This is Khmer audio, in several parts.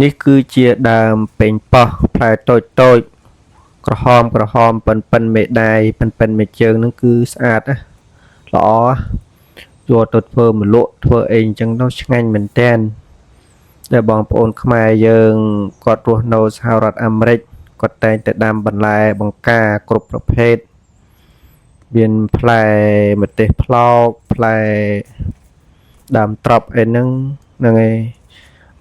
នេះគឺជាដើមប៉េងប៉ោះផ្លែតូចក្រហមប៉ិនមេដៃប៉ិនមេជើងនឹងគឺស្អាតណាល្អយកទៅធ្វើម្លក់ធ្វើអីអញ្ចឹងទៅឆ្ងាញ់មែនតែនតែបងប្អូនខ្មែរយើងគាត់រស់នៅសហរដ្ឋអាមេរិកគាត់តែងតែដាំបន្លែបង្ការគ្រប់ប្រភេទមានផ្លែម្ទេសផ្លោកផ្លែដើមត្រប់អីហ្នឹងហើយ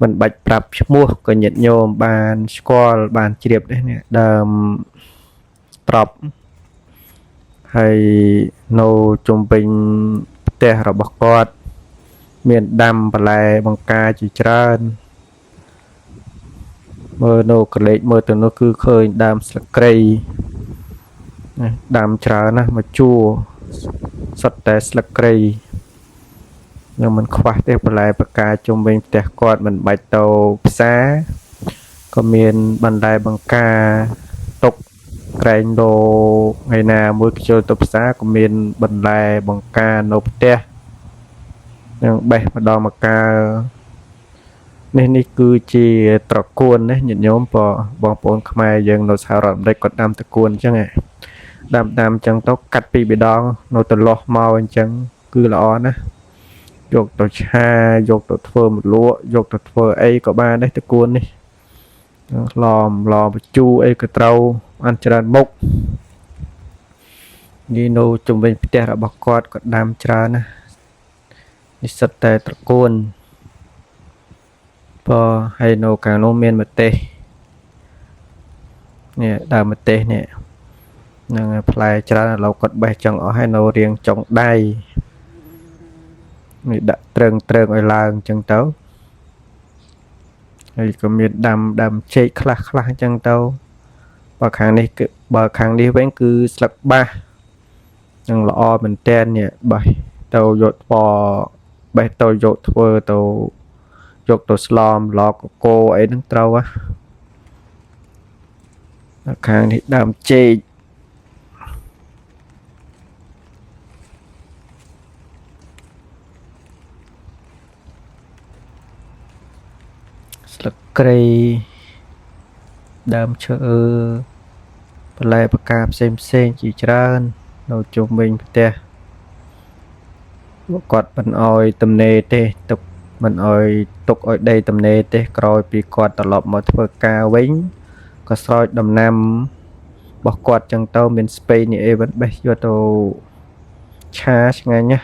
មិនបាច់ប្រាប់ឈ្មោះក៏ញាតិញោមបានស្គាល់បានជ្រាបដែរនេះដើមត្រប់ហើយនៅជុំវិញផ្ទះរបស់គាត់មានដាំបន្លែបង្ការជាច្រើនមើលនៅកលេចមើលទៅនោះគឺឃើញដើមស្លឹកគ្រៃដើមច្រើនណាស់មកជួរសុទ្ធតែស្លឹកគ្រៃនឹងមិនខ្វះទេបន្លែបង្ការជុំវិញផ្ទះគាត់មិនបាច់ទៅផ្សារក៏មានបន្លែបង្ការទុកក្រែងលោថ្ងៃណាមួយចូលទៅផ្សារក៏មានបន្លែបង្ការនៅផ្ទះនឹងបេះម្ដងម្កាលនេះគឺជាត្រកួនណាញាតិញោមបងប្អូនខ្មែរយើងនៅសហរដ្ឋអាមេរិកគាត់ដាំត្រកួនអញ្ចឹងដាំអញ្ចឹងទៅកាត់ពីបេដងនៅទៅលាស់មកអញ្ចឹងគឺល្អណាស់យកទៅឆាយកទៅធ្វើម្លក់យកទៅធ្វើអីក៏បានដែរត្រកួននេះឡំបញ្ជូរអីក៏ត្រូវបានច្រើនមុខនេះនៅជុំវិញផ្ទះរបស់គាត់ក៏ដាំច្រើនណាស់នេះសិតតែត្រកួនហើយនៅខាងនោះមានម្ទេសនេះដើមម្ទេសនេះនឹងផ្លែច្រើនឥឡូវគាត់បេះចង់អស់ហើយនៅរៀងចុងដៃនេះដាក់ត្រឹងឲ្យឡើងអញ្ចឹងទៅហើយក៏មានដាំចេកខ្លះអញ្ចឹងទៅបើខាងនេះវិញគឺស្លឹកបាសនឹងល្អមែនតែននេះបេះទៅយកបេះទៅយកធ្វើទៅយកទៅស្លមឡកកូអីហ្នឹងត្រូវខាងនេះដើមចេកស្លឹកគ្រៃដើមឈើបន្លែបង្ការផ្សេងជាច្រើននៅជុំវិញផ្ទះគាត់មិនអោយទំនេរទេទុកមិនអោយទុកឲ្យដីទំនេរទេក្រោយពីគាត់ត្រឡប់មកធ្វើការវិញក៏ស្រោចដំណាំរបស់គាត់ចឹងទៅមានស្ពៃនេះអីវិញបេះយកទៅឆាឆ្ងាញ់ណា